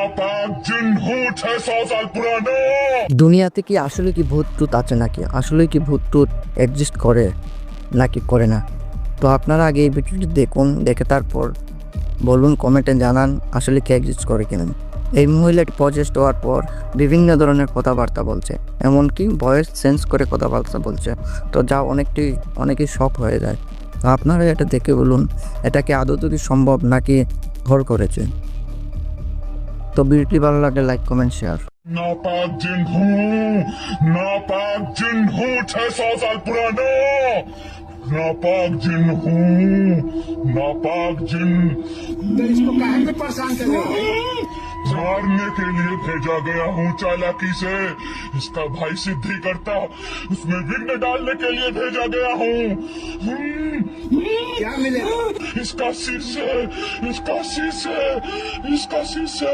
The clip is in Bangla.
नापाक जिन हूँ 600 साल पुराना। দুনিয়াতে কি আসলে কি ভূত টুত আছে নাকি আসলে কি ভূত টুত এক্সিস্ট করে নাকি করে না? তো আপনারা আগে এই ভিডিওটি দেখুন, দেখে তারপর বলুন, কমেন্টে জানান আসলে কি এক্সিস্ট করে কিনা। এই মহিলাটি পজেস্ট হওয়ার পর বিভিন্ন ধরনের কথাবার্তা বলছে, এমনকি ভয়েস চেঞ্জ করে কথাবার্তা বলছে, তো যা অনেকেই শক হয়ে যায়। তো আপনারা এটা দেখে বলুন এটা কি আদৌ কি সম্ভব নাকি ঘর করেছে। তো ভিডিওটি ভালো লাগলে লাইক কমেন্ট শেয়ার। नापाक जिन हूँ 600 साल पुराना। नापाक जिन हूँ, नापाक जिन। इसको काहे में परेशान कर रहे हो? मारने के लिए भेजा गया हूँ चालाकी से। इसका भाई सिद्धि करता, उसमें विघ्न डालने के लिए भेजा गया हूँ। क्या मिलेगा? इसका शीश है, इसका शीश है, इसका शीश है।